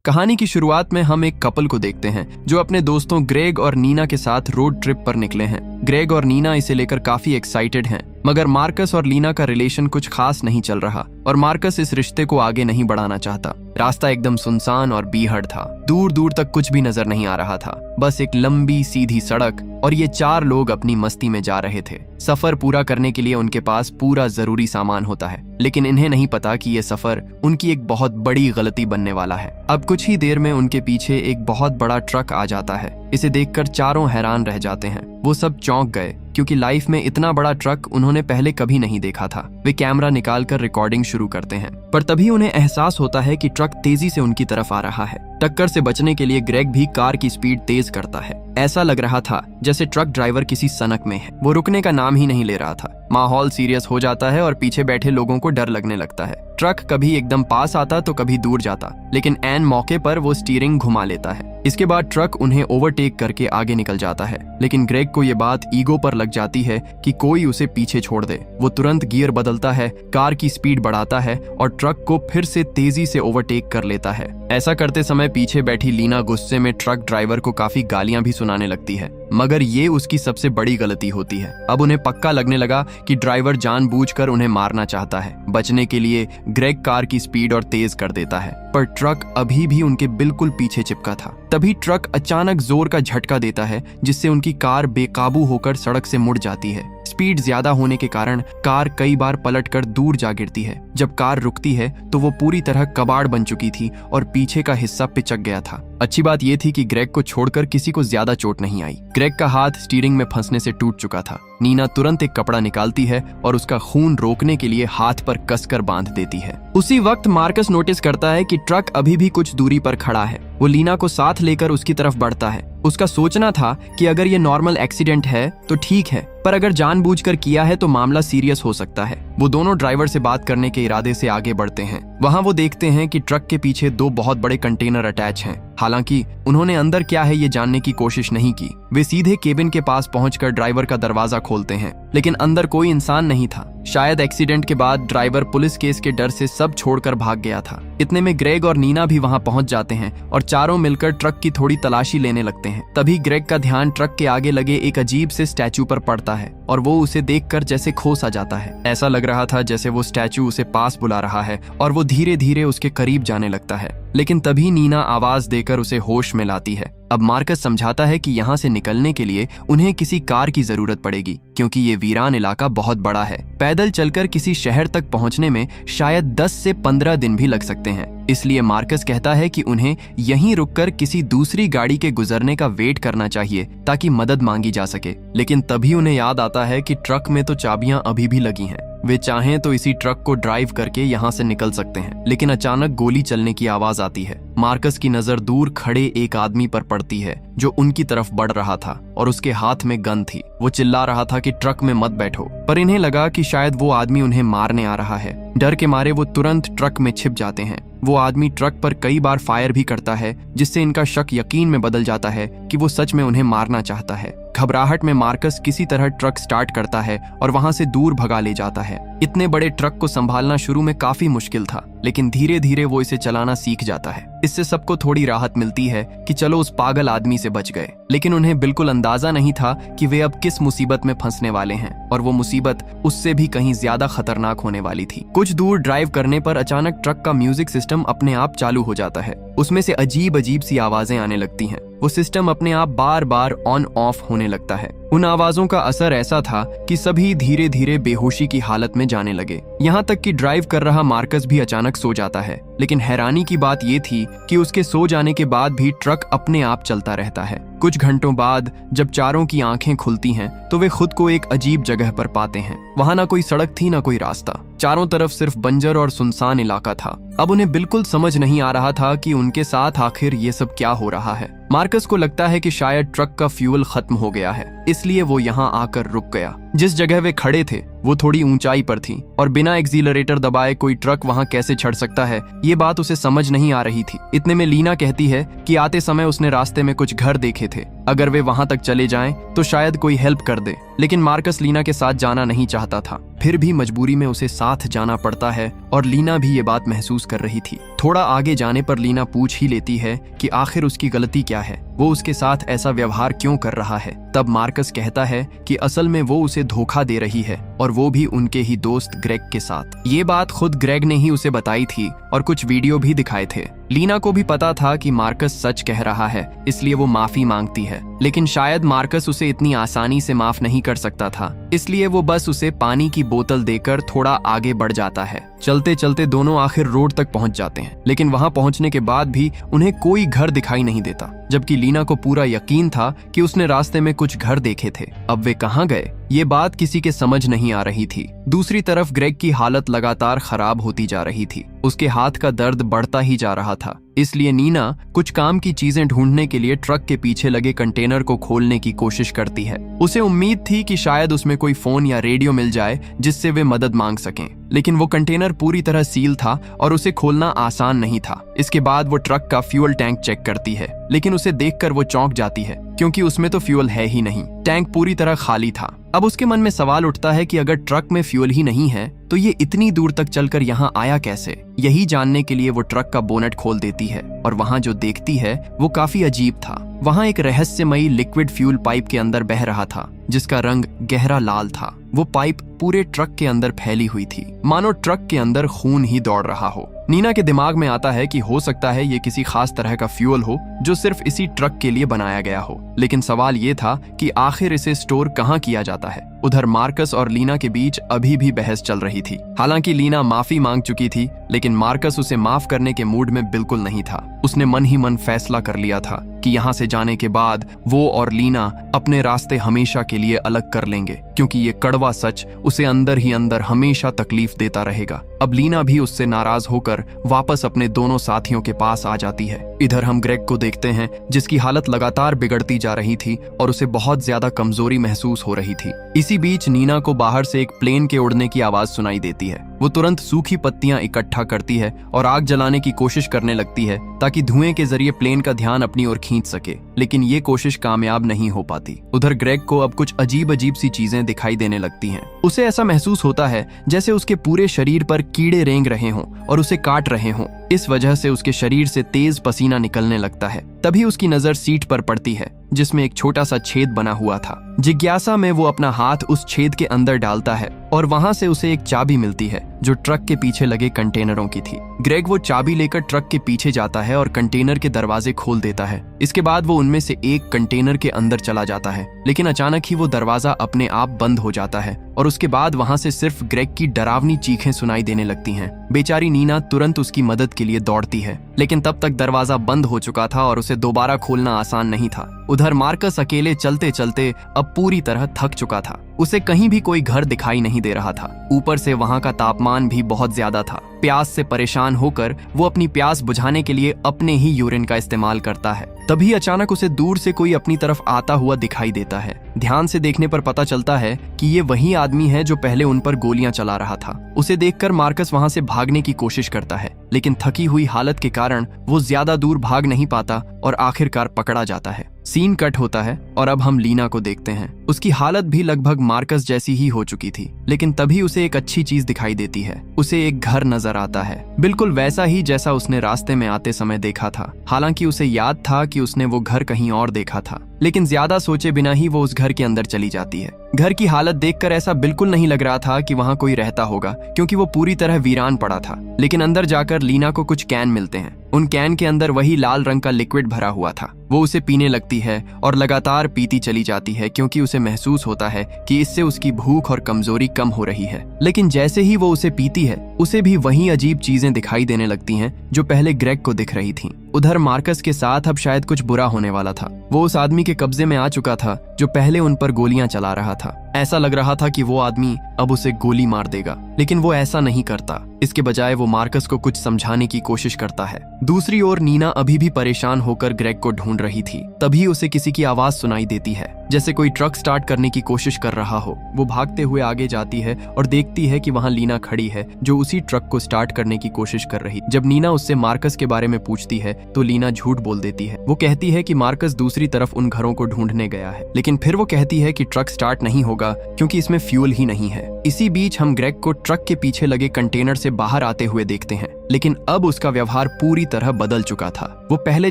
कहानी की शुरुआत में हम एक कपल को देखते हैं जो अपने दोस्तों ग्रेग और नीना के साथ रोड ट्रिप पर निकले हैं। ग्रेग और नीना इसे लेकर काफी एक्साइटेड हैं, मगर मार्कस और लीना का रिलेशन कुछ खास नहीं चल रहा और मार्कस इस रिश्ते को आगे नहीं बढ़ाना चाहता। रास्ता एकदम सुनसान और बीहड़ था। दूर दूर तक कुछ भी नजर नहीं आ रहा था, बस एक लंबी सीधी सड़क और ये चार लोग अपनी मस्ती में जा रहे थे। सफर पूरा करने के लिए उनके पास पूरा जरूरी सामान होता है, लेकिन इन्हें नहीं पता कि ये सफर उनकी एक बहुत बड़ी गलती बनने वाला है। अब कुछ ही देर में उनके पीछे एक बहुत बड़ा ट्रक आ जाता है। इसे देखकर चारों हैरान रह जाते हैं। वो सब चौंक गए क्योंकि लाइफ में इतना बड़ा ट्रक उन्होंने पहले कभी नहीं देखा था। वे कैमरा निकालकर रिकॉर्डिंग शुरू करते हैं, पर तभी उन्हें एहसास होता है कि ट्रक तेजी से उनकी तरफ आ रहा है। टक्कर से बचने के लिए ग्रेग भी कार की स्पीड तेज करता है। ऐसा लग रहा था जैसे ट्रक ड्राइवर किसी सनक में है। वो रुकने का नाम ही नहीं ले रहा था। माहौल सीरियस हो जाता है और पीछे बैठे लोगों को डर लगने लगता है। ट्रक कभी एकदम पास आता तो कभी दूर जाता, लेकिन ऐन मौके पर वो स्टीयरिंग घुमा लेता है। इसके बाद ट्रक उन्हें ओवरटेक करके आगे निकल जाता है, लेकिन ग्रेग को ये बात ईगो पर लग जाती है कि कोई उसे पीछे छोड़ दे। वो तुरंत गियर बदलता है, कार की स्पीड बढ़ाता है और ट्रक को फिर से तेजी से ओवरटेक कर लेता है। ऐसा करते समय पीछे बैठी लीना गुस्से में ट्रक ड्राइवर को काफी गालियां भी सुनाने लगती है, मगर ये उसकी सबसे बड़ी गलती होती है। अब उन्हें पक्का लगने लगा कि ड्राइवर जानबूझकर उन्हें मारना चाहता है। बचने के लिए ग्रेग कार की स्पीड और तेज कर देता है, पर ट्रक अभी भी उनके बिल्कुल पीछे चिपका था। तभी ट्रक अचानक जोर का झटका देता है, जिससे उनकी कार बेकाबू होकर सड़क से मुड़ जाती है। स्पीड ज्यादा होने के कारण कार कई बार पलटकर दूर जा गिरती है। जब कार रुकती है तो वो पूरी तरह कबाड़ बन चुकी थी और पीछे का हिस्सा पिचक गया था। अच्छी बात ये थी कि ग्रेग को छोड़कर किसी को ज्यादा चोट नहीं आई। ग्रेग का हाथ स्टीयरिंग में फंसने से टूट चुका था। नीना तुरंत एक कपड़ा निकालती है और उसका खून रोकने के लिए हाथ पर कसकर बांध देती है। उसी वक्त मार्कस नोटिस करता है कि ट्रक अभी भी कुछ दूरी पर खड़ा है। वो लीना को साथ लेकर उसकी तरफ बढ़ता है। उसका सोचना था कि अगर ये नॉर्मल एक्सीडेंट है तो ठीक है, पर अगर जानबूझकर किया है तो मामला सीरियस हो सकता है। वो दोनों ड्राइवर से बात करने के इरादे से आगे बढ़ते हैं। वहाँ वो देखते हैं कि ट्रक के पीछे दो बहुत बड़े कंटेनर अटैच हैं। हालांकि उन्होंने अंदर क्या है ये जानने की कोशिश नहीं की। वे सीधे केबिन के पास पहुंचकर ड्राइवर का दरवाजा खोलते हैं, लेकिन अंदर कोई इंसान नहीं था। शायद एक्सीडेंट के बाद ड्राइवर पुलिस केस के डर से सब छोड़कर भाग गया था। इतने में ग्रेग और नीना भी वहां पहुंच जाते हैं और चारों मिलकर ट्रक की थोड़ी तलाशी लेने लगते हैं। तभी ग्रेग का ध्यान ट्रक के आगे लगे एक अजीब से स्टैचू पर पड़ता है और वो उसे देखकर जैसे खो सा जाता है। ऐसा लग रहा था जैसे वो स्टैचू उसे पास बुला रहा है और वो धीरे धीरे उसके करीब जाने लगता है। लेकिन तभी नीना आवाज देकर उसे होश में लाती है। अब मार्कस समझाता है कि यहाँ से निकलने के लिए उन्हें किसी कार की जरूरत पड़ेगी, क्योंकि ये वीरान इलाका बहुत बड़ा है। पैदल चलकर किसी शहर तक पहुंचने में शायद 10 से 15 दिन भी लग सकते हैं। इसलिए मार्कस कहता है कि उन्हें यहीं रुककर किसी दूसरी गाड़ी के गुजरने का वेट करना चाहिए ताकि मदद मांगी जा सके। लेकिन तभी उन्हें याद आता है कि ट्रक में तो चाबियां अभी भी लगी हैं। वे चाहें तो इसी ट्रक को ड्राइव करके यहाँ से निकल सकते हैं। लेकिन अचानक गोली चलने की आवाज आती है। मार्कस की नजर दूर खड़े एक आदमी पर पड़ती है जो उनकी तरफ बढ़ रहा था और उसके हाथ में गन थी। वो चिल्ला रहा था कि ट्रक में मत बैठो, पर इन्हें लगा कि शायद वो आदमी उन्हें मारने आ रहा है। डर के मारे वो तुरंत ट्रक में छिप जाते हैं। वो आदमी ट्रक पर कई बार फायर भी करता है, जिससे इनका शक यकीन में बदल जाता है कि वो सच में उन्हें मारना चाहता है। घबराहट में मार्कस किसी तरह ट्रक स्टार्ट करता है और वहां से दूर भगा ले जाता है। इतने बड़े ट्रक को संभालना शुरू में काफी मुश्किल था, लेकिन धीरे धीरे वो इसे चलाना सीख जाता है। इससे सबको थोड़ी राहत मिलती है कि चलो उस पागल आदमी से बच गए। लेकिन उन्हें बिल्कुल अंदाजा नहीं था कि वे अब किस मुसीबत में फंसने वाले हैं, और वो मुसीबत उससे भी कहीं ज्यादा खतरनाक होने वाली थी। कुछ दूर ड्राइव करने पर अचानक ट्रक का म्यूजिक सिस्टम अपने आप चालू हो जाता है। उसमें से अजीब अजीब सी आवाजें आने लगती हैं। वो सिस्टम अपने आप बार बार ऑन ऑफ होने लगता है। उन आवाजों का असर ऐसा था कि सभी धीरे धीरे बेहोशी की हालत में जाने लगे। यहाँ तक कि ड्राइव कर रहा मार्कस भी अचानक सो जाता है। लेकिन हैरानी की बात ये थी कि उसके सो जाने के बाद भी ट्रक अपने आप चलता रहता है। कुछ घंटों बाद जब चारों की आंखें खुलती हैं तो वे खुद को एक अजीब जगह पर पाते हैं। वहां ना कोई सड़क थी, ना कोई रास्ता। चारों तरफ सिर्फ बंजर और सुनसान इलाका था। अब उन्हें बिल्कुल समझ नहीं आ रहा था कि उनके साथ आखिर ये सब क्या हो रहा है। मार्कस को लगता है कि शायद ट्रक का फ्यूल खत्म हो गया है, इसलिए वो यहाँ आकर रुक गया। जिस जगह वे खड़े थे वो थोड़ी ऊंचाई पर थी और बिना एक्सीलरेटर दबाए कोई ट्रक वहां कैसे चढ़ सकता है, ये बात उसे समझ नहीं आ रही थी। इतने में लीना कहती है कि आते समय उसने रास्ते में कुछ घर देखे थे, अगर वे वहां तक चले जाएं तो शायद कोई हेल्प कर दे। लेकिन मार्कस लीना के साथ जाना नहीं चाहता था, फिर भी मजबूरी में उसे साथ जाना पड़ता है और लीना भी ये बात महसूस कर रही थी। थोड़ा आगे जाने पर लीना पूछ ही लेती है कि आखिर उसकी गलती क्या है, वो उसके साथ ऐसा व्यवहार क्यों कर रहा है। तब मार्कस कहता है कि असल में वो उसे धोखा दे रही है और वो भी उनके ही दोस्त ग्रेग के साथ। ये बात खुद ग्रेग ने ही उसे बताई थी और कुछ वीडियो भी दिखाए थे। लीना को भी पता था कि मार्कस सच कह रहा है, इसलिए वो माफी मांगती है। लेकिन शायद मार्कस उसे इतनी आसानी से माफ नहीं कर सकता था, इसलिए वो बस उसे पानी की बोतल देकर थोड़ा आगे बढ़ जाता है। चलते चलते दोनों आखिर रोड तक पहुंच जाते हैं, लेकिन वहां पहुंचने के बाद भी उन्हें कोई घर दिखाई नहीं देता, जबकि लीना को पूरा यकीन था कि उसने रास्ते में कुछ घर देखे थे। अब वे कहां गए, ये बात किसी के समझ नहीं आ रही थी। दूसरी तरफ ग्रेग की हालत लगातार खराब होती जा रही थी, उसके हाथ का दर्द बढ़ता ही जा रहा था। इसलिए नीना कुछ काम की चीजें ढूंढने के लिए ट्रक के पीछे लगे कंटेनर को खोलने की कोशिश करती है। उसे उम्मीद थी कि शायद उसमें कोई फोन या रेडियो मिल जाए जिससे वे मदद मांग सकें, लेकिन वो कंटेनर पूरी तरह सील था और उसे खोलना आसान नहीं था। इसके बाद वो ट्रक का फ्यूल टैंक चेक करती है, लेकिन उसे देखकर वो चौंक जाती है क्योंकि उसमें तो फ्यूल है ही नहीं, टैंक पूरी तरह खाली था। अब उसके मन में सवाल उठता है कि अगर ट्रक में फ्यूल ही नहीं है तो ये इतनी दूर तक चलकर यहाँ आया कैसे। यही जानने के लिए वो ट्रक का बोनेट खोल देती है और वहाँ जो देखती है वो काफी अजीब था। वहाँ एक रहस्यमयी लिक्विड फ्यूल पाइप के अंदर बह रहा था, जिसका रंग गहरा लाल था। वो पाइप पूरे ट्रक के अंदर फैली हुई थी, मानो ट्रक के अंदर खून ही दौड़ रहा हो। नीना के दिमाग में आता है कि हो सकता है ये किसी खास तरह का फ्यूल हो जो सिर्फ इसी ट्रक के लिए बनाया गया हो, लेकिन सवाल ये था कि आखिर इसे स्टोर कहाँ किया जाता है। उधर मार्कस और लीना के बीच अभी भी बहस चल रही थी। हालांकि लीना माफी मांग चुकी थी, लेकिन मार्कस उसे माफ करने के मूड में बिल्कुल नहीं था। उसने मन ही मन फैसला कर लिया था कि यहाँ से जाने के बाद वो और लीना अपने रास्ते हमेशा के लिए अलग कर लेंगे, क्योंकि ये कड़वा सच उसे अंदर ही अंदर हमेशा तकलीफ देता रहेगा। अब लीना भी उससे नाराज होकर वापस अपने दोनों साथियों के पास आ जाती है। इधर हम ग्रेग को देखते हैं, जिसकी हालत लगातार बिगड़ती जा रही थी और उसे बहुत ज्यादा कमजोरी महसूस हो रही थी। इसी बीच नीना को बाहर से एक प्लेन के उड़ने की आवाज सुनाई देती है। वो तुरंत सूखी पत्तियां इकट्ठा करती है और आग जलाने की कोशिश करने लगती है ताकि धुएं के जरिए प्लेन का ध्यान अपनी ओर खींच सके, लेकिन ये कोशिश कामयाब नहीं हो पाती। उधर ग्रेग को अब कुछ अजीब अजीब सी चीजें दिखाई देने लगती हैं। उसे ऐसा महसूस होता है जैसे उसके पूरे शरीर पर कीड़े रेंग रहे हों और उसे काट रहे हों। इस वजह से उसके शरीर से तेज पसीना निकलने लगता है। तभी उसकी नजर सीट पर पड़ती है जिसमें एक छोटा सा छेद बना हुआ था। जिज्ञासा में वो अपना हाथ उस छेद के अंदर डालता है और वहां से उसे एक चाबी मिलती है जो ट्रक के पीछे लगे कंटेनरों की थी। ग्रेग वो चाबी लेकर ट्रक के पीछे जाता है और कंटेनर के दरवाजे खोल देता है। इसके बाद वो उनमें से एक कंटेनर के अंदर चला जाता है, लेकिन अचानक ही वो दरवाजा अपने आप बंद हो जाता है और उसके बाद वहां से सिर्फ ग्रेग की डरावनी चीखें सुनाई देने लगती हैं। बेचारी नीना तुरंत उसकी मदद के लिए दौड़ती है, लेकिन तब तक दरवाजा बंद हो चुका था और उसे दोबारा खोलना आसान नहीं था। उधर मार्कस अकेले चलते चलते अब पूरी तरह थक चुका था। उसे कहीं भी कोई घर दिखाई नहीं दे रहा था। ऊपर से वहां का तापमान भी बहुत ज्यादा था। प्यास से परेशान होकर वो अपनी प्यास बुझाने के लिए अपने ही यूरिन का इस्तेमाल करता है। तभी अचानक उसे दूर से कोई अपनी तरफ आता हुआ दिखाई देता है। ध्यान से देखने पर पता चलता है कि ये वही आदमी है जो पहले उन पर गोलियां चला रहा था। उसे देखकर मार्कस वहां से भागने की कोशिश करता है, लेकिन थकी हुई हालत के कारण वो ज्यादा दूर भाग नहीं पाता और आखिरकार पकड़ा जाता है। सीन कट होता है और अब हम लीना को देखते हैं। उसकी हालत भी लगभग मार्कस जैसी ही हो चुकी थी, लेकिन तभी उसे एक अच्छी चीज दिखाई देती है। उसे एक घर नजर आता है, बिल्कुल वैसा ही जैसा उसने रास्ते में आते समय देखा था। हालांकि उसे याद था कि उसने वो घर कहीं और देखा था, लेकिन ज्यादा सोचे बिना ही वो उस घर के अंदर चली जाती है। घर की हालत देखकर ऐसा बिल्कुल नहीं लग रहा था कि वहां कोई रहता होगा, क्योंकि वो पूरी तरह वीरान पड़ा था। लेकिन अंदर जाकर लीना को कुछ कैन मिलते हैं। उन कैन के अंदर वही लाल रंग का लिक्विड भरा हुआ था। वो उसे पीने लगती है और लगातार पीती चली जाती है, क्योंकि उसे महसूस होता है कि इससे उसकी भूख और कमजोरी कम हो रही है। लेकिन जैसे ही वो उसे पीती है, उसे भी वही अजीब चीजें दिखाई देने लगती हैं जो पहले ग्रेग को दिख रही थीं। उधर मार्कस के साथ अब शायद कुछ बुरा होने वाला था। वो उस आदमी के कब्जे में आ चुका था जो पहले उन पर गोलियां चला रहा था। ऐसा लग रहा था कि वो आदमी अब उसे गोली मार देगा, लेकिन वो ऐसा नहीं करता। इसके बजाय वो मार्कस को कुछ समझाने की कोशिश करता है। दूसरी ओर नीना अभी भी परेशान होकर ग्रेग को ढूंढ रही थी। तभी उसे किसी की आवाज सुनाई देती है, जैसे कोई ट्रक स्टार्ट करने की कोशिश कर रहा हो। वो भागते हुए आगे जाती है और देखती है कि वहां लीना खड़ी है, जो उसी ट्रक को स्टार्ट करने की कोशिश कर रही। जब नीना उससे मार्कस के बारे में पूछती है तो लीना झूठ बोल देती है। वो कहती है कि मार्कस दूसरी तरफ उन घरों को ढूंढने गया है, लेकिन फिर वो कहती है कि ट्रक स्टार्ट नहीं होगा क्योंकि इसमें फ्यूल ही नहीं है। इसी बीच हम ग्रेग को ट्रक के पीछे लगे कंटेनर से बाहर आते हुए देखते हैं, लेकिन अब उसका व्यवहार पूरी तरह बदल चुका था। वो पहले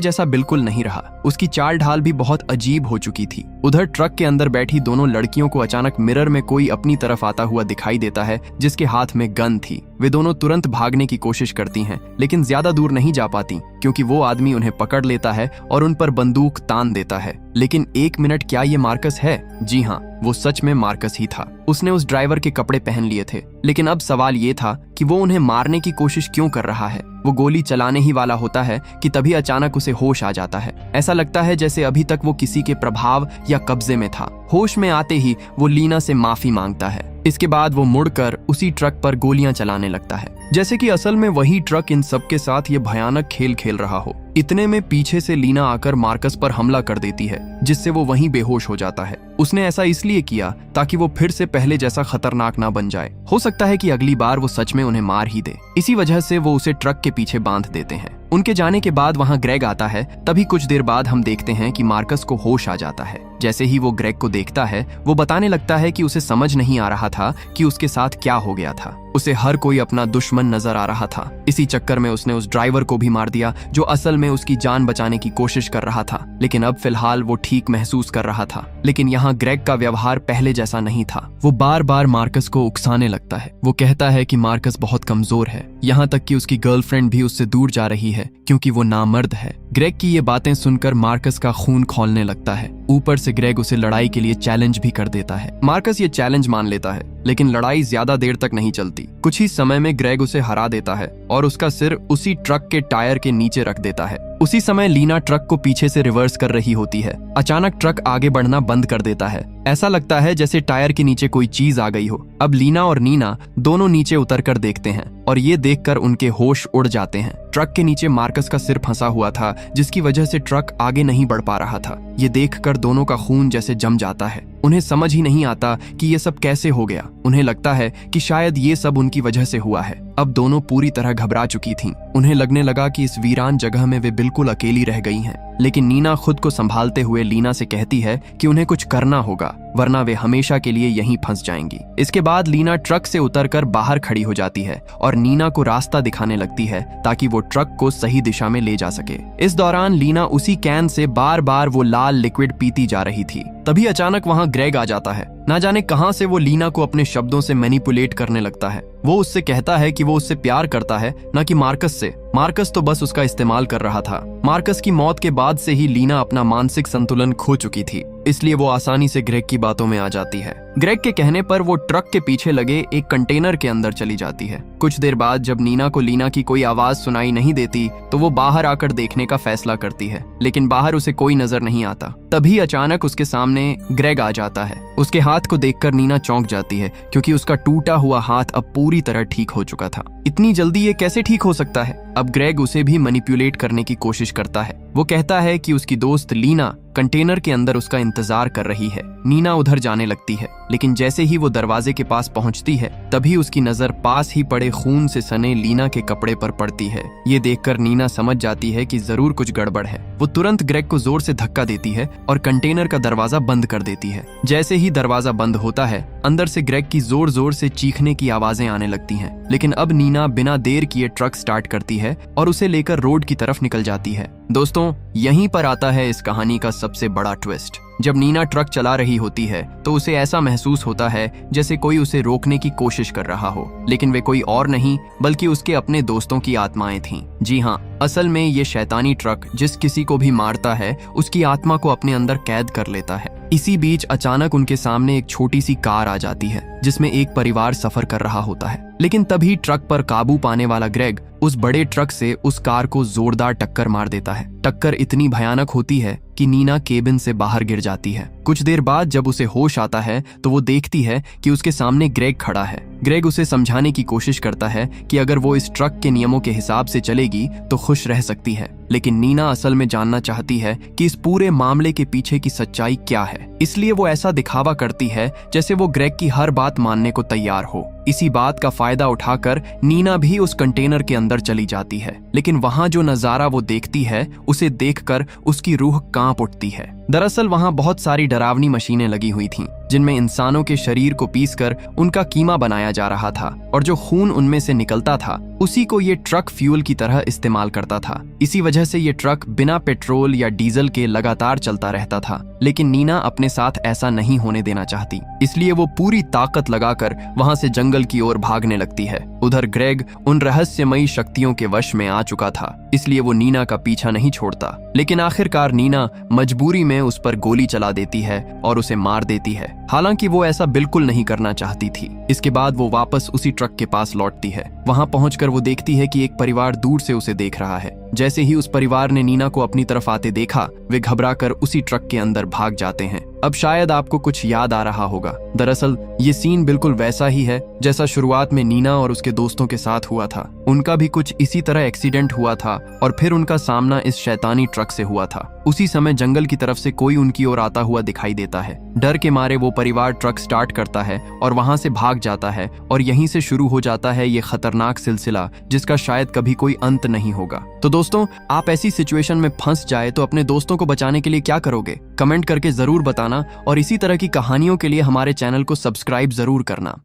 जैसा बिल्कुल नहीं रहा। उसकी चाल ढाल भी बहुत अजीब हो चुकी थी। उधर ट्रक के अंदर बैठी दोनों लड़कियों को अचानक मिरर में कोई अपनी तरफ आता हुआ दिखाई देता है, जिसके हाथ में गन थी। वे दोनों तुरंत भागने की कोशिश करती हैं, लेकिन ज्यादा दूर नहीं जा पाती क्योंकि वो आदमी उन्हें पकड़ लेता है और उन पर बंदूक तान देता है। लेकिन एक मिनट, क्या ये मार्कस है? जी हाँ, वो सच में मार्कस ही था। उसने उस ड्राइवर के कपड़े पहन लिए थे, लेकिन अब सवाल ये था कि वो उन्हें मारने की कोशिश क्यों कर रहा है। वो गोली चलाने ही वाला होता है कि तभी अचानक उसे होश आ जाता है। ऐसा लगता है जैसे अभी तक वो किसी के प्रभाव या कब्जे में था। होश में आते ही वो लीना से माफी मांगता है। इसके बाद वो मुड़कर उसी ट्रक पर गोलियां चलाने लगता है, जैसे कि असल में वही ट्रक इन सबके साथ ये भयानक खेल खेल रहा हो। इतने में पीछे से लीना आकर मार्कस पर हमला कर देती है, जिससे वो वहीं बेहोश हो जाता है। उसने ऐसा इसलिए किया ताकि वो फिर से पहले जैसा खतरनाक ना बन जाए। हो सकता है कि अगली बार वो सच में उन्हें मार ही दे। इसी वजह से वो उसे ट्रक के पीछे बांध देते हैं। उनके जाने के बाद वहां ग्रेग आता है। तभी कुछ देर बाद हम देखते हैं कि मार्कस को होश आ जाता है। जैसे ही वो ग्रेग को देखता है, वो बताने लगता है कि उसे समझ नहीं आ रहा था कि उसके साथ क्या हो गया था। उसे हर कोई अपना दुश्मन नजर आ रहा था। इसी चक्कर में उसने उस ड्राइवर को भी मार दिया, जो असल में उसकी जान बचाने की कोशिश कर रहा था। लेकिन अब फिलहाल वो ठीक महसूस कर रहा था। लेकिन यहाँ ग्रेग का व्यवहार पहले जैसा नहीं था। वो बार बार मार्कस को उकसाने लगता है। वो कहता है कि मार्कस बहुत कमजोर है, यहाँ तक कि उसकी गर्लफ्रेंड भी उससे दूर जा रही है क्योंकि वो नामर्द है। ग्रेग की ये बातें सुनकर मार्कस का खून खौलने लगता है। ऊपर से ग्रेग उसे लड़ाई के लिए चैलेंज भी कर देता है। मार्कस ये चैलेंज मान लेता है, लेकिन लड़ाई ज्यादा देर तक नहीं चलती। कुछ ही समय में ग्रेग उसे हरा देता है और उसका सिर उसी ट्रक के टायर के नीचे रख देता है। उसी समय लीना ट्रक को पीछे से रिवर्स कर रही होती है। अचानक ट्रक आगे बढ़ना बंद कर देता है। ऐसा लगता है जैसे टायर के नीचे कोई चीज आ गई हो। अब लीना और नीना दोनों नीचे उतरकर देखते हैं और ये देखकर उनके होश उड़ जाते हैं। ट्रक के नीचे मार्कस का सिर फंसा हुआ था, जिसकी वजह से ट्रक आगे नहीं बढ़ पा रहा था। ये देखकर दोनों का खून जैसे जम जाता है। उन्हें समझ ही नहीं आता कि ये सब कैसे हो गया। उन्हें लगता है कि शायद ये सब उनकी वजह से हुआ है। अब दोनों पूरी तरह घबरा चुकी थीं। उन्हें लगने लगा कि इस वीरान जगह में वे बिल्कुल अकेली रह गई हैं। लेकिन नीना खुद को संभालते हुए लीना से कहती है कि उन्हें कुछ करना होगा, वरना वे हमेशा के लिए यहीं फंस जाएंगी। इसके बाद लीना ट्रक से उतरकर बाहर खड़ी हो जाती है और नीना को रास्ता दिखाने लगती है ताकि वो ट्रक को सही दिशा में ले जा सके। इस दौरान लीना उसी कैन से बार बार वो लाल लिक्विड पीती जा रही थी। तभी अचानक वहां ग्रेग आ जाता है। ना जाने कहां से वो लीना को अपने शब्दों से मैनिपुलेट करने लगता है। वो उससे कहता है कि वो उससे प्यार करता है, न कि मार्कस से। मार्कस तो बस उसका इस्तेमाल कर रहा था। मार्कस की मौत के बाद से ही लीना अपना मानसिक संतुलन खो चुकी थी, इसलिए वो आसानी से ग्रेग की बातों में आ जाती है। ग्रेग के कहने पर वो ट्रक के पीछे लगे एक कंटेनर के अंदर चली जाती है। कुछ देर बाद जब नीना को लीना की कोई आवाज सुनाई नहीं देती तो वो बाहर आकर देखने का फैसला करती है, लेकिन बाहर उसे कोई नजर नहीं आता। तभी अचानक उसके सामने ग्रेग आ जाता है। उसके हाथ को देखकर नीना चौंक जाती है क्योंकि उसका टूटा हुआ हाथ अब पूरी तरह ठीक हो चुका था। इतनी जल्दी ये कैसे ठीक हो सकता है? अब ग्रेग उसे भी मैनिपुलेट करने की कोशिश करता है। वो कहता है कि उसकी दोस्त लीना कंटेनर के अंदर उसका इंतजार कर रही है। नीना उधर जाने लगती है, लेकिन जैसे ही वो दरवाजे के पास पहुंचती है तभी उसकी नजर पास ही पड़े खून से सने लीना के कपड़े पर पड़ती है। ये देखकर नीना समझ जाती है कि जरूर कुछ गड़बड़ है। वो तुरंत ग्रेग को जोर से धक्का देती है और कंटेनर का दरवाजा बंद कर देती है। जैसे ही दरवाजा बंद होता है, अंदर से ग्रेग की जोर जोर से चीखने की आवाजें आने लगती हैं। लेकिन अब नीना बिना देर किए ट्रक स्टार्ट करती है और उसे लेकर रोड की तरफ निकल जाती है। दोस्तों, यहीं पर आता है इस कहानी का सबसे बड़ा ट्विस्ट। जब नीना ट्रक चला रही होती है तो उसे ऐसा महसूस होता है जैसे कोई उसे रोकने की कोशिश कर रहा हो, लेकिन वे कोई और नहीं बल्कि उसके अपने दोस्तों की आत्माएं थीं। जी हाँ, असल में ये शैतानी ट्रक जिस किसी को भी मारता है उसकी आत्मा को अपने अंदर कैद कर लेता है। इसी बीच अचानक उनके सामने एक छोटी सी कार आ जाती है जिसमें एक परिवार सफर कर रहा होता है। लेकिन तभी ट्रक पर काबू पाने वाला ग्रेग उस बड़े ट्रक से उस कार को जोरदार टक्कर मार देता है। टक्कर इतनी भयानक होती है कि नीना केबिन से बाहर गिर जाती है। कुछ देर बाद जब उसे होश आता है तो वो देखती है कि उसके सामने ग्रेग खड़ा है। ग्रेग उसे समझाने की कोशिश करता है कि अगर वो इस ट्रक के नियमों के हिसाब से चलेगी तो खुश रह सकती है, लेकिन नीना असल में जानना चाहती है कि इस पूरे मामले के पीछे की सच्चाई क्या है। इसलिए वो ऐसा दिखावा करती है जैसे वो ग्रेग की हर बात मानने को तैयार हो। इसी बात का फायदा उठाकर नीना भी उस कंटेनर के अंदर चली जाती है, लेकिन वहां जो नजारा वो देखती है उसे देखकर उसकी रूह कांप उठती है। दरअसल वहां बहुत सारी डरावनी मशीनें लगी हुई थीं, जिनमें इंसानों के शरीर को पीसकर उनका कीमा बनाया जा रहा था, और जो खून उनमें से निकलता था उसी को ये ट्रक फ्यूल की तरह इस्तेमाल करता था। इसी वजह से ये ट्रक बिना पेट्रोल या डीजल के लगातार चलता रहता था, लेकिन नीना अपने साथ ऐसा नहीं होने देना चाहती, इसलिए वो पूरी ताकत लगाकर वहां से जंगल की ओर भागने लगती है। उधर ग्रेग उन रहस्यमयी शक्तियों के वश में आ चुका था, इसलिए वो नीना का पीछा नहीं छोड़ता। लेकिन आखिरकार नीना मजबूरी में उस पर गोली चला देती है और उसे मार देती है। हालांकि वो ऐसा बिल्कुल नहीं करना चाहती थी। इसके बाद वो वापस उसी ट्रक के पास लौटती है। वहां पहुंचकर वो देखती है कि एक परिवार दूर से उसे देख रहा है। जैसे ही उस परिवार ने नीना को अपनी तरफ आते देखा, वे घबराकर उसी ट्रक के अंदर भाग जाते हैं। अब शायद आपको कुछ याद आ रहा होगा। दरअसल ये सीन बिल्कुल वैसा ही है जैसा शुरुआत में नीना और उसके दोस्तों के साथ हुआ था। उनका भी कुछ इसी तरह एक्सीडेंट हुआ था और फिर उनका सामना इस शैतानी ट्रक से हुआ था। उसी समय जंगल की तरफ से कोई उनकी ओर आता हुआ दिखाई देता है। डर के मारे वो परिवार ट्रक स्टार्ट करता है और वहां से भाग जाता है, और यहीं से शुरू हो जाता है ये खतरनाक सिलसिला जिसका शायद कभी कोई अंत नहीं होगा। तो दोस्तों, आप ऐसी सिचुएशन में फंस जाए तो अपने दोस्तों को बचाने के लिए क्या करोगे? कमेंट करके जरूर बताना, और इसी तरह की कहानियों के लिए हमारे चैनल को सब्सक्राइब जरूर करना।